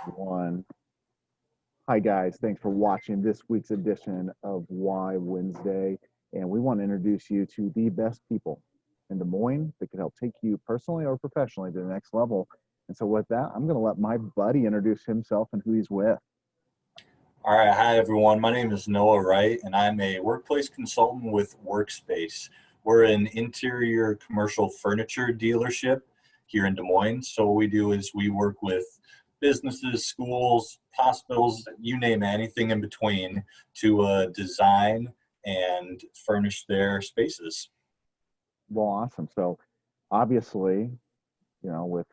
One. Hi, guys. Thanks for watching this week's edition of Why Wednesday. And we want to introduce you to the best people in Des Moines that can help take you personally or professionally to the next level. And so, with that, I'm going to let my buddy introduce himself and who he's with. All right, hi everyone. My name is Noah Wright, and I'm a workplace consultant with Workspace. We're an interior commercial furniture dealership here in Des Moines. So what we do is we work with businesses, schools, hospitals, you name it, anything in between to design and furnish their spaces. Well, awesome. So, obviously, with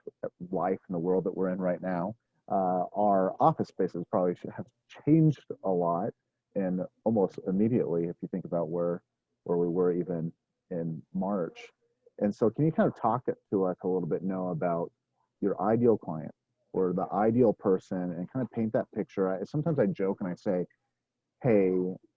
life in the world that we're in right now, our office spaces probably should have changed a lot, and almost immediately if you think about where we were even in March. And so, can you kind of talk it to us a little bit, Noah, about your ideal client or the ideal person, and kind of paint that picture? Sometimes I joke and I say, hey,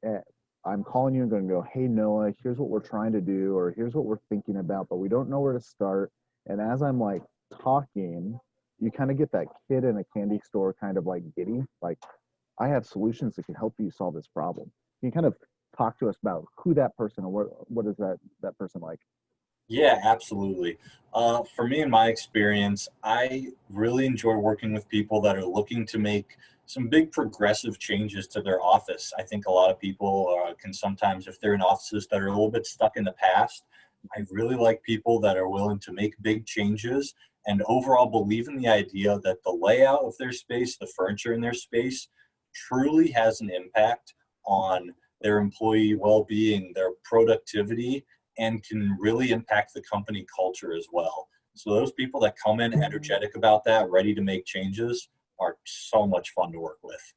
eh, I'm calling you and going to go, hey, Noah, here's what we're trying to do, or here's what we're thinking about, but we don't know where to start. And as I'm like talking, you kind of get that kid in a candy store kind of like giddy, like, I have solutions that can help you solve this problem. Can you kind of talk to us about who that person, or what is that person like? Yeah, absolutely. For me, in my experience, I really enjoy working with people that are looking to make some big progressive changes to their office. I think a lot of people can sometimes, if they're in offices that are a little bit stuck in the past, I really like people that are willing to make big changes and overall believe in the idea that the layout of their space, the furniture in their space, truly has an impact on their employee well-being, their productivity, and can really impact the company culture as well. So those people that come in energetic about that, ready to make changes, are so much fun to work with.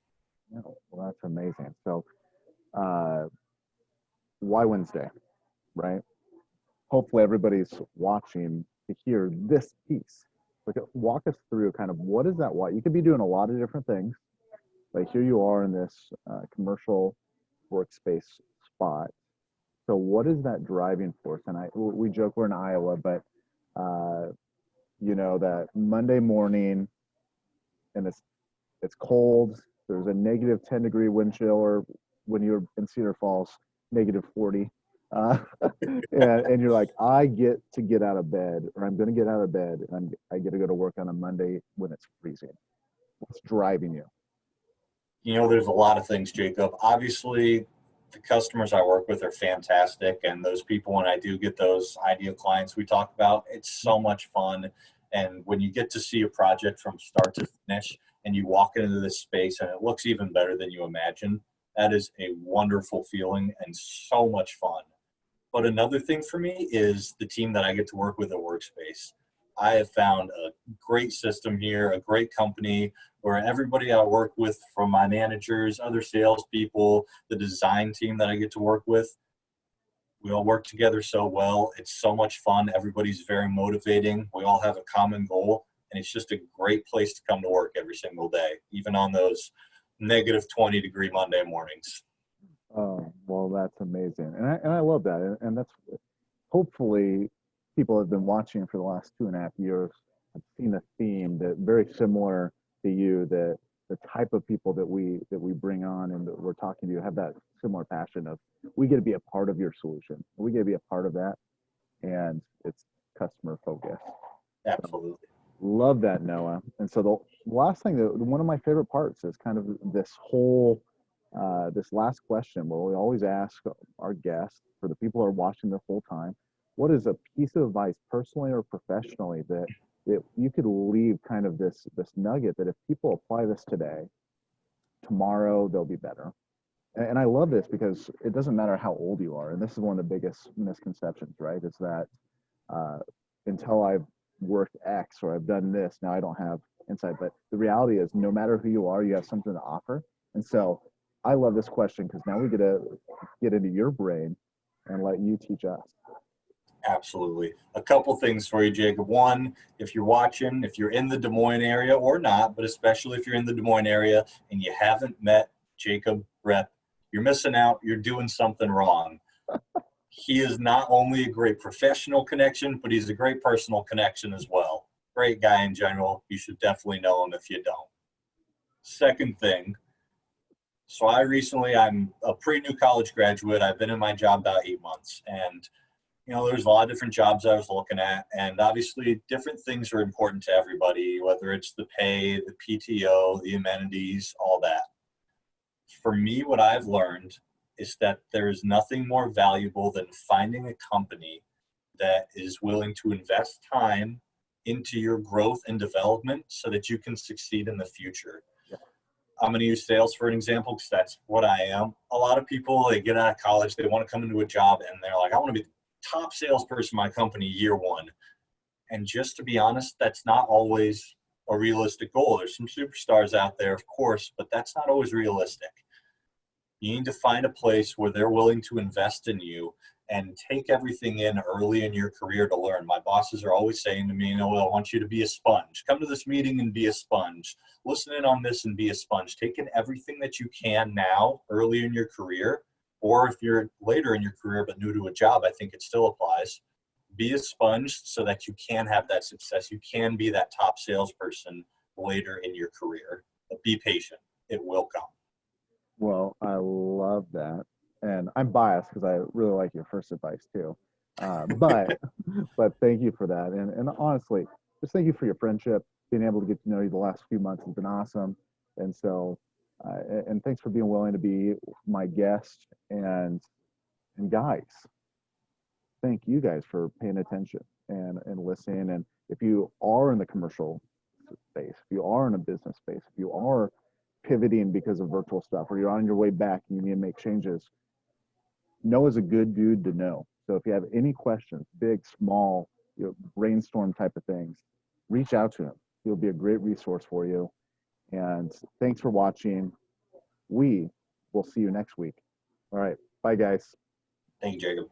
Oh, well, that's amazing. So, uh, why Wednesday, right? Hopefully everybody's watching to hear this piece. Like, walk us through kind of what is that why. You could be doing a lot of different things, but here you are in this commercial workspace spot. So what is that driving force? And we joke we're in Iowa, but uh, that Monday morning, and it's cold. There's a negative 10-degree wind chill, or when you're in Cedar Falls, negative 40. Uh, and you're like, I get to get out of bed, or I'm going to get out of bed, and I get to go to work on a Monday when it's freezing. What's driving you? There's a lot of things, Jacob. Obviously, the customers I work with are fantastic. And those people, when I do get those ideal clients we talk about, it's so much fun. And when you get to see a project from start to finish and you walk into this space and it looks even better than you imagined, that is a wonderful feeling and so much fun. But another thing for me is the team that I get to work with at Workspace. I have found a great system here, a great company where everybody I work with, from my managers, other salespeople, the design team that I get to work with, we all work together so well. It's so much fun. Everybody's very motivating. We all have a common goal, and it's just a great place to come to work every single day, even on those negative 20-degree Monday mornings. Oh, well, that's amazing. And I love that. And that's hopefully people have been watching for the last 2.5 years. I've seen a theme that very similar to you, that the type of people that we bring on and that we're talking to have that similar passion of, we get to be a part of your solution. We get to be a part of that, and it's customer focus. So Absolutely. love that, Noah. And so the last thing, that one of my favorite parts is kind of this last question, where we always ask our guests, for the people who are watching the whole time, what is a piece of advice, personally or professionally, that you could leave, kind of this nugget, that if people apply this today, tomorrow they'll be better. And I love this because it doesn't matter how old you are. And this is one of the biggest misconceptions, right? Is that uh, until I've worked X, or I've done this, now I don't have insight. But the reality is, no matter who you are, you have something to offer. And so I love this question, because now we get to get into your brain and let you teach us. Absolutely. A couple things for you, Jacob. One, if you're watching, if you're in the Des Moines area or not, but especially if you're in the Des Moines area and you haven't met Jacob Repp, you're missing out. You're doing something wrong. He is not only a great professional connection, but he's a great personal connection as well. Great guy in general. You should definitely know him if you don't. Second thing, so I'm a pretty new college graduate. I've been in my job about 8 months, and there's a lot of different jobs I was looking at, and obviously different things are important to everybody, whether it's the pay, the PTO, the amenities, all that. For me, what I've learned is that there is nothing more valuable than finding a company that is willing to invest time into your growth and development so that you can succeed in the future. I'm going to use sales for an example because that's what I am. A lot of people, they get out of college, they want to come into a job and they're like, I want to be the top salesperson in my company year one. And just to be honest, that's not always a realistic goal. There's some superstars out there, of course, but that's not always realistic. You need to find a place where they're willing to invest in you and take everything in early in your career to learn. My bosses are always saying to me, well, I want you to be a sponge. Come to this meeting and be a sponge. Listen in on this and be a sponge. Take in everything that you can now, early in your career, or if you're later in your career but new to a job, I think it still applies. Be a sponge so that you can have that success. You can be that top salesperson later in your career. But be patient. It will come. Well, I love that. And I'm biased because I really like your first advice too. But but thank you for that. And honestly, just thank you for your friendship. Being able to get to know you the last few months has been awesome. And so, and thanks for being willing to be my guest. And guys, thank you guys for paying attention and listening. And if you are in the commercial space, if you are in a business space, if you are pivoting because of virtual stuff, or you're on your way back and you need to make changes, Noah's a good dude to know. So if you have any questions, big, small, brainstorm type of things, reach out to him. He'll be a great resource for you. And thanks for watching. We will see you next week. All right. Bye, guys. Thank you, Jacob.